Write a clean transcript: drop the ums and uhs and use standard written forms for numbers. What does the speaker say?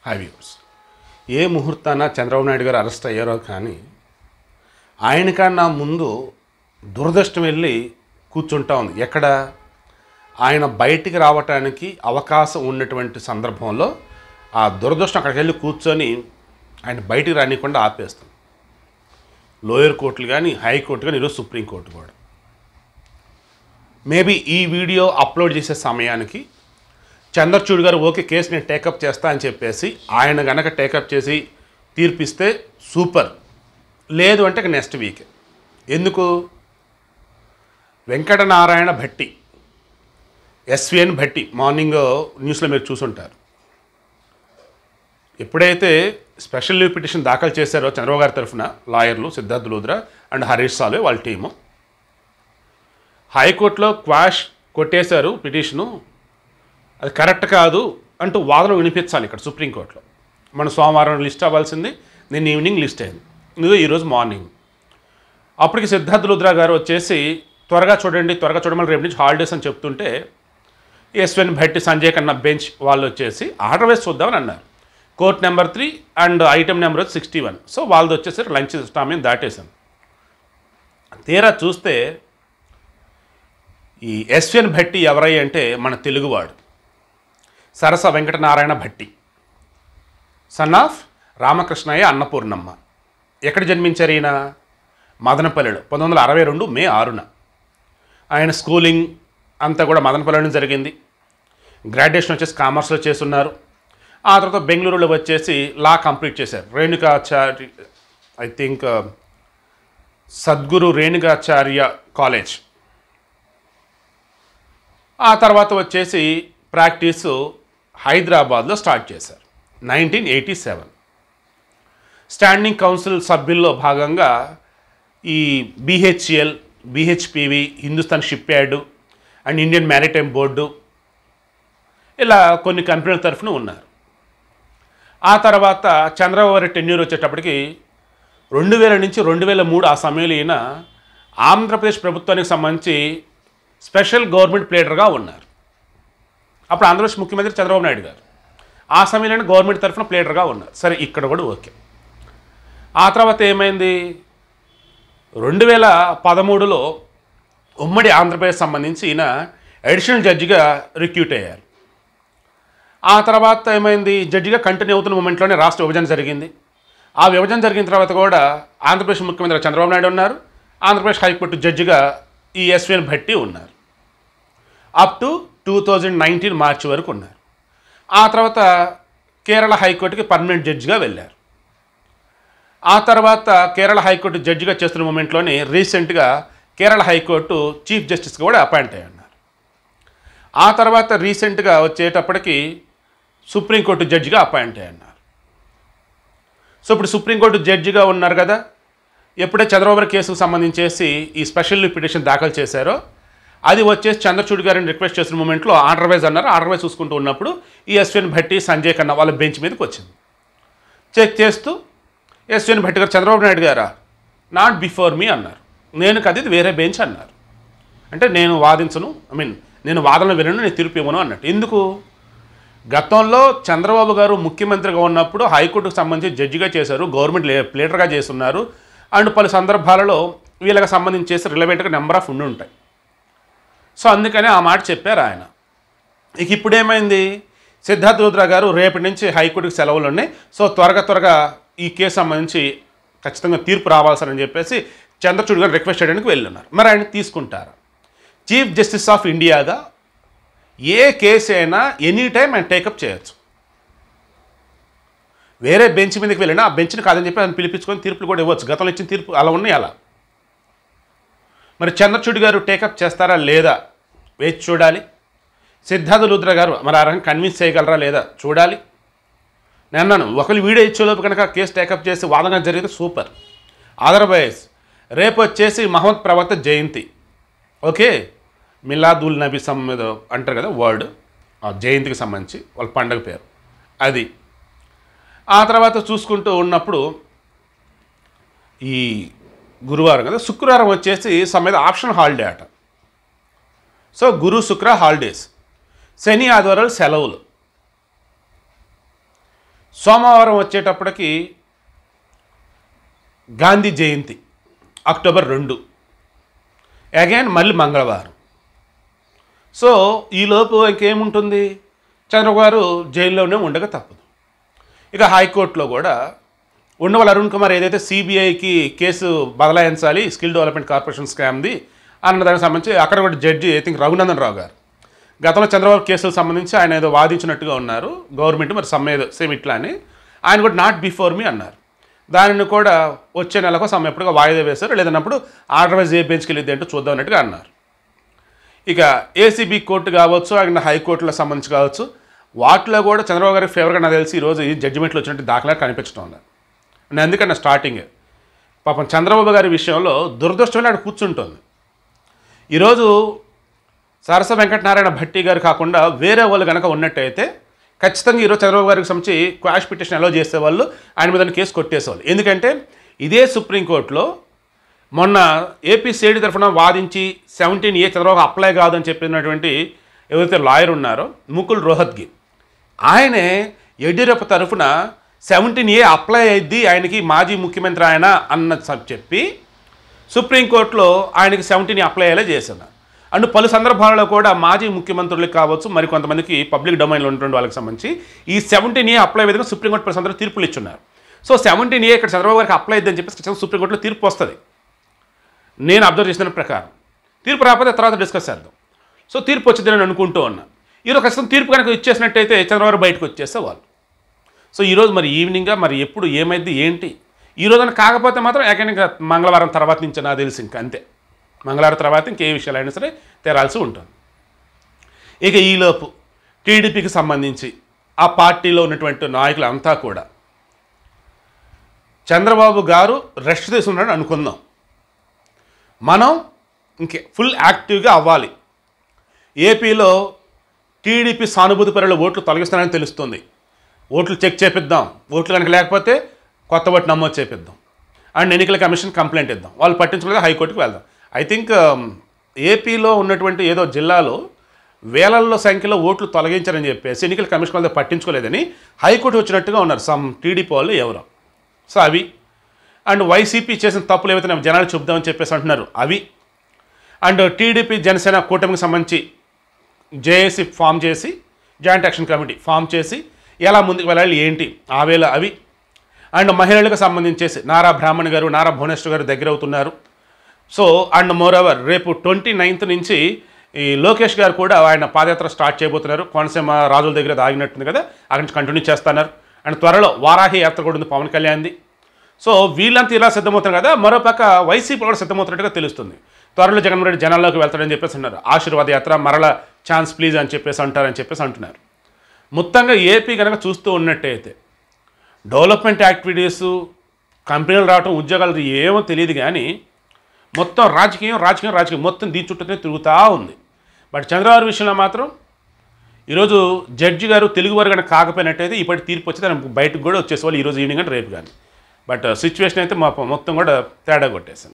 High viewers, ఏ ముహూర్తాన చంద్రబాబు నాయుడు గారు arrest అయ్యారో కానీ ఆయనకన్నా ముందు దురదృష్టం వెళ్ళి కూర్చుంటా ఉంది. ఎక్కడ ఆయన బయటికి రావటానికి అవకాశం ఉన్నటువంటి సందర్భంలో ఆ దురదృష్టం అక్కడికి వెళ్ళి కూర్చొని ఆయన బయటికి రానికుండా ఆపేస్తుంది. లోయర్ కోర్టులు కానీ, హైకోర్టు కానీ, ఈరోజు సుప్రీంకోర్టు కూడా. మేబీ ఈ వీడియో అప్లోడ్ చేసే సమయానికి చంద్రచూడ్ గారు ఓకే కేసు నేను టేకప్ చేస్తా అని చెప్పేసి ఆయన గనక టేకప్ చేసి తీర్పిస్తే సూపర్, లేదు అంటే నెక్స్ట్ వీక్. ఎందుకు? వెంకటనారాయణ భట్టి, ఎస్విఎన్ భట్టి, మార్నింగ్ న్యూస్లో మీరు చూసుంటారు. ఎప్పుడైతే స్పెషల్ లీవ్ పిటిషన్ దాఖలు చేశారో చంద్రబాబు గారి తరఫున లాయర్లు సిద్ధార్థ్ లూద్రా అండ్ హరీష్ సాల్వే వాళ్ళ టీము, హైకోర్టులో క్వాష్ కొట్టేశారు పిటిషను, అది కరెక్ట్ కాదు అంటూ వాదన వినిపించాలి ఇక్కడ సుప్రీంకోర్టులో. మన సోమవారం లిస్ట్ అవ్వాల్సింది, నిన్న ఈవినింగ్ లిస్ట్ అయింది, ఇదిగో ఈరోజు మార్నింగ్. అప్పటికి సిద్ధార్థ్ లూద్రా గారు వచ్చేసి త్వరగా చూడండి, త్వరగా చూడమని రేపు నుంచి హాలిడేస్ అని చెప్తుంటే ఎస్విఎన్ భట్టి, సంజయ్ ఖన్నా బెంచ్ వాళ్ళు వచ్చేసి ఆర్డర్ వేసి చూద్దామని అన్నారు. Court number 3 and item number 61. So వాళ్ళది వచ్చేసరికి లంచ్ సమయం దాటేశాను. తీరా చూస్తే ఈ ఎస్విఎన్ భట్టి ఎవరయ్య అంటే మన తెలుగువాడు సరస వెంకటనారాయణ భట్టి, సన్ ఆఫ్ రామకృష్ణయ్య అన్నపూర్ణమ్మ. ఎక్కడ జన్మించారు ఈయన? మదనపల్లిలో 1962 మే 6న. ఆయన స్కూలింగ్ అంతా కూడా మదనపల్లిలో జరిగింది. గ్రాడ్యుయేషన్ వచ్చేసి కామర్స్లో చేస్తున్నారు. ఆ తర్వాత బెంగళూరులో వచ్చేసి లా కంప్లీట్ చేశారు. Renukacharya, I think Sadhguru Renukacharya college. ఆ తర్వాత వచ్చేసి ప్రాక్టీసు హైదరాబాద్లో స్టార్ట్ చేశారు 1987. స్టాండింగ్ కౌన్సిల్ సభ్యుల్లో భాగంగా ఈ BHEL, BHPV, Hindustan ship yard and Indian maritime board, ఇలా కొన్ని కంపెనీల తరఫున ఉన్నారు. ఆ తర్వాత చంద్రబాబు గారి టెన్యూర్ వచ్చేటప్పటికి 2000 నుంచి 2003 ఆ సమయంలో ఈయన ఆంధ్రప్రదేశ్ ప్రభుత్వానికి సంబంధించి స్పెషల్ గవర్నమెంట్ ప్లేడర్గా ఉన్నారు. అప్పుడు ఆంధ్రప్రదేశ్ ముఖ్యమంత్రి చంద్రబాబు నాయుడు గారు ఆ సమయంలో గవర్నమెంట్ తరఫున ప్లేడర్గా ఉన్నారు. సరే, ఇక్కడ కూడా ఓకే. ఆ తర్వాత ఏమైంది? 2013లో ఉమ్మడి ఆంధ్రప్రదేశ్ సంబంధించి ఈయన అడిషనల్ జడ్జిగా రిక్రూట్ అయ్యారు. ఆ తర్వాత ఏమైంది? జడ్జిగా కంటిన్యూ అవుతున్న మూమెంట్లోనే రాష్ట్ర విభజన జరిగింది. ఆ విభజన జరిగిన తర్వాత కూడా ఆంధ్రప్రదేశ్ ముఖ్యమంత్రి చంద్రబాబు నాయుడు ఉన్నారు, ఆంధ్రప్రదేశ్ హైకోర్టు జడ్జిగా ఈ ఎస్విఎన్ భట్టి ఉన్నారు. అప్ టు 2019 మార్చి వరకు ఉన్నారు. ఆ తర్వాత కేరళ హైకోర్టుకి పర్మనెంట్ జడ్జిగా వెళ్ళారు. ఆ తర్వాత కేరళ హైకోర్టు జడ్జిగా చేస్తున్న మూమెంట్లోనే రీసెంట్గా కేరళ హైకోర్టు చీఫ్ జస్టిస్గా కూడా అపాయింట్ అయ్యి ఉన్నారు. ఆ తర్వాత రీసెంట్గా వచ్చేటప్పటికి సుప్రీంకోర్టు జడ్జిగా అపాయింట్ అయ్యి ఉన్నారు. సో ఇప్పుడు సుప్రీంకోర్టు జడ్జిగా ఉన్నారు కదా. ఎప్పుడైతే చంద్రబాబు కేసుకు సంబంధించేసి ఈ స్పెషల్ పిటిషన్ దాఖలు చేశారో అది వచ్చేసి చంద్రచూడ్ గారిని రిక్వెస్ట్ చేసిన మూమెంట్లో ఆర్డర్ వైజ్ అన్నారు. ఆర్డర్ వైజ్ చూసుకుంటూ ఉన్నప్పుడు ఈ ఎస్విఎన్ భట్టి, సంజయ్ ఖన్నా వాళ్ళ బెంచ్ మీదకి వచ్చింది. చెక్ చేస్తూ ఎస్విఎన్ భట్టి గారు, చంద్రబాబు నాయుడు గారా, నాట్ బిఫోర్ మీ అన్నారు. నేను కది వేరే బెంచ్ అన్నారు. అంటే నేను వాదించను, నేను వాదనలు వినను, నేను తీర్పు ఇవ్వను అన్నట్టు. ఎందుకు? గతంలో చంద్రబాబు గారు ముఖ్యమంత్రిగా ఉన్నప్పుడు హైకోర్టుకు సంబంధించి జడ్జిగా చేశారు, గవర్నమెంట్ ప్లేడర్గా చేస్తున్నారు. అండ్ పలు సందర్భాలలో వీళ్ళకి సంబంధించి చేసి రిలవెంట్గా నెంబర్ ఆఫ్ ఉండి ఉంటాయి. సో అందుకని ఆ మాట చెప్పారు ఆయన. ఇక ఇప్పుడేమైంది? సిద్ధార్థ్ లూద్రా గారు రేపటి నుంచి హైకోర్టుకి సెలవులు ఉన్నాయి, సో త్వరగా ఈ కేసు సంబంధించి ఖచ్చితంగా తీర్పు రావాల్సని చెప్పేసి చంద్రచూడ్ గారు రిక్వెస్ట్ చేయడానికి వెళ్ళున్నారు. మరి ఆయన తీసుకుంటారు. చీఫ్ జస్టిస్ ఆఫ్ ఇండియాగా ఏ కేసు అయినా ఎనీ టైం ఆయన టేకప్ చేయొచ్చు. వేరే బెంచ్ మీదకి వెళ్ళినా ఆ బెంచ్ని కాదని చెప్పి ఆయన పిలిపించుకొని తీర్పులు కూడా ఇవ్వచ్చు. గతంలో ఇచ్చిన తీర్పు అలా ఉన్నాయి. అలా మరి చంద్రచూడ్ గారు టేకప్ చేస్తారా లేదా వేచి చూడాలి. సిద్ధార్థ్ లూద్రా గారు మరి ఆ రకంగా కన్విన్స్ చేయగలరా లేదా చూడాలి. నేను అన్నాను, ఒకరు వీడియో ఇచ్చేలోపు కనుక కేసు టేకప్ చేసి వాదన జరిగితే సూపర్. అదర్వైజ్ రేపు వచ్చేసి మహమ్మద్ ప్రవక్త జయంతి, ఓకే, మిలాదుల్ నబీ మీద అంటారు కదా వర్డ్, ఆ జయంతికి సంబంధించి వాళ్ళ పండగ పేరు అది. ఆ తర్వాత చూసుకుంటూ ఉన్నప్పుడు ఈ గురువారం కదా, శుక్రవారం వచ్చేసి మీద ఆప్షన్ హాలిడే అట. సో గురు శుక్ర హాలిడేస్, శని ఆదివారాలు సెలవులు. సోమవారం వచ్చేటప్పటికి గాంధీ జయంతి అక్టోబర్ 2, అగైన్ మళ్ళీ మంగళవారం. సో ఈలోపు ఇంకేముంటుంది, చంద్రబాబు గారు జైల్లోనే ఉండక తప్పదు. ఇక హైకోర్టులో కూడా ఉండవల్లి అరుణ్ కుమార్ ఏదైతే సిబిఐకి కేసు బదలాయించాలి స్కిల్ డెవలప్మెంట్ కార్పొరేషన్ స్కామ్ది అన్న దానికి సంబంధించి అక్కడ కూడా judge I think Raghunandan Rao గారు గతంలో చంద్రబాబు కేసులకు సంబంధించి ఆయన ఏదో వాదించినట్టుగా ఉన్నారు గవర్నమెంట్, మరి సమ్మె సేమ్ ఇట్లా అని. ఆయన కూడా నాట్ బిఫోర్ మీ అన్నారు. దానిని కూడా వచ్చే నెలకు సమ్మె ఎప్పుడుగా వాయిదా వేశారు, లేదన్నప్పుడు ఆర్డర్వైజ్ ఏ బెంచ్కి వెళ్ళిద్ది అంటూ చూద్దాం అన్నట్టుగా అన్నారు. ఇక ఏసీబీ కోర్టు కావచ్చు, ఆయన హైకోర్టులకు సంబంధించి కావచ్చు, వాటిలో కూడా చంద్రబాబు గారికి ఫేవర్గా నాకు తెలిసి ఈరోజు ఈ జడ్జిమెంట్లు వచ్చినట్టు దాఖలా కనిపించడం ఉంది. నేను ఎందుకన్నా స్టార్టింగ్ పాపం చంద్రబాబు గారి విషయంలో దురదృష్టం అక్కడ కూర్చుంటుంది. ఈరోజు సరస వెంకటనారాయణ భట్టి గారు కాకుండా వేరే వాళ్ళు కనుక ఉన్నట్టయితే ఖచ్చితంగా ఈరోజు చంద్రబాబు గారికి సంబంధించి క్వాష్ పిటిషన్ అలో చేసేవాళ్ళు, ఆయన మీద కేసు కొట్టేసేవాళ్ళు. ఎందుకంటే ఇదే సుప్రీంకోర్టులో మొన్న ఏపీ సేడి తరఫున వాదించి 17A చంద్రబాబు అప్లై కాదని చెప్పినటువంటి ఎవరైతే లాయర్ ఉన్నారో ముకుల్ రోహత్గి, ఆయనే యడ్యూరప్ప తరఫున 17A అప్లై అయ్యిద్ది ఆయనకి మాజీ ముఖ్యమంత్రి ఆయన అన్న చెప్పి సుప్రీంకోర్టులో ఆయనకి 17A అప్లై అయ్యేలా చేస్తున్నారు. అండ్ పలు సందర్భాలలో కూడా మాజీ ముఖ్యమంత్రులకు కావచ్చు, మరి కొంతమందికి పబ్లిక్ డొమైన్లో ఉన్నటువంటి వాళ్ళకి సంబంధించి ఈ 17A అప్లై విధంగా సుప్రీంకోర్టు పలు సందర్భాలు తీర్పులు ఇచ్చున్నారు. సో 17A ఇక్కడ చంద్రబాబు గారికి అప్లై అయ్యిద్దని చెప్పేసి సుప్రీంకోర్టులో తీర్పు వస్తుంది. నేను అబ్జర్వ్ చేసిన ప్రకారం తీర్పు రాకపోతే తర్వాత డిస్కస్ చేద్దాం. సో తీర్పు వచ్చింది నేను అనుకుంటూ ఉన్నా. ఈరోజు ఖచ్చితంగా తీర్పు కనుక ఇచ్చేసినట్టయితే చంద్రబాబు బయటకు వచ్చేస్తే వాళ్ళు. సో ఈరోజు మరి ఈవినింగ్గా మరి ఎప్పుడు ఏమైంది ఏంటి, ఈరోజు అని కాకపోతే మాత్రం ఏకంగా మంగళవారం తర్వాత నుంచి నాకు తెలిసి ఇంకా అంతే. మంగళవారం తర్వాత ఇంకే విషయాలు అయినా సరే తేరాల్సి ఉంటుంది. ఇక ఈలోపు టీడీపీకి సంబంధించి ఆ పార్టీలో ఉన్నటువంటి నాయకులు అంతా కూడా చంద్రబాబు గారు రెస్ట్ తీసుకున్నాడని అనుకుందాం. మనం ఇంకే ఫుల్ యాక్టివ్గా అవ్వాలి. ఏపీలో టీడీపీ సానుభూతి పరుల ఓట్లు తొలగిస్తానని తెలుస్తుంది. ఓట్లు చెక్ చేపిద్దాం, ఓట్లు కనుక లేకపోతే కొత్త ఓటు నమోదు చేపిద్దాం అండ్ ఎన్నికల కమిషన్ కంప్లైంట్ ఇద్దాం. వాళ్ళు పట్టించుకోలేదు, హైకోర్టుకి వెళ్దాం. ఐ థింక్ ఏపీలో ఉన్నటువంటి ఏదో జిల్లాలో వేలల్లో సంఖ్యలో ఓట్లు తొలగించారని చెప్పేసి ఎన్నికల కమిషన్ వాళ్ళతో పట్టించుకోలేదని హైకోర్టు వచ్చినట్టుగా ఉన్నారు సమ్ టీడీపీ వాళ్ళు ఎవరో. సో అవి అండ్ వైసీపీ చేసిన తప్పులు ఏవైతే జనాలు చెబుదామని చెప్పేసి అంటున్నారు అవి. అండ్ టీడీపీ జనసేన కూటమికి సంబంధించి జేఏసీ ఫామ్ చేసి జాయింట్ యాక్షన్ కమిటీ ఫామ్ చేసి ఎలా ముందుకు వెళ్ళాలి ఏంటి ఆ వేళ అవి. అండ్ మహిళలకు సంబంధించేసి నారా బ్రాహ్మణ్ గారు, నారా భువనేశ్వర్ గారు దగ్గర అవుతున్నారు. సో అండ్ మోరోవర్ రేపు 29th నుంచి ఈ లోకేష్ గారు కూడా ఆయన పాదయాత్ర స్టార్ట్ చేయబోతున్నారు. కోనసీమ రాజుల దగ్గర ఆగినట్టుంది కదా, అక్కడి నుంచి కంటిన్యూ చేస్తున్నారు. అండ్ త్వరలో వారాహి యాత్ర కూడా ఉంది పవన్ కళ్యాణ్ది. సో వీళ్ళంతా ఇలా సిద్ధమవుతారు కదా, మరోపక్క వైసీపీ కూడా సిద్ధమవుతున్నట్టుగా తెలుస్తుంది. త్వరలో జగన్మోహన్ రెడ్డి జనాల్లోకి వెళ్తాడని చెప్పేసి అన్నారు. ఆశీర్వాద యాత్ర మరల ఛాన్స్ ప్లీజ్ అని చెప్పేసి అంటారని చెప్పేసి అంటున్నారు. మొత్తంగా ఏపీ కనుక చూస్తూ ఉన్నట్టయితే డెవలప్మెంట్ యాక్టివిటీసు, కంపెనీలు రావటం, ఉద్యోగాలు ఏమో తెలియదు కానీ మొత్తం రాజకీయం మొత్తం దీని చుట్టూనే తిరుగుతూ ఉంది. బట్ చంద్రబాబు విషయంలో మాత్రం ఈరోజు జడ్జి గారు తెలుగు వారు కనుక కాకపోయినట్టయితే ఇప్పటి తీర్పు వచ్చి దానికి బయటకు కూడా వచ్చేసేవాళ్ళు ఈరోజు ఈవినింగ్ అంటే రేపు కానీ. బట్ సిచ్యువేషన్ అయితే మొత్తం కూడా తేడా కొట్టేసింది.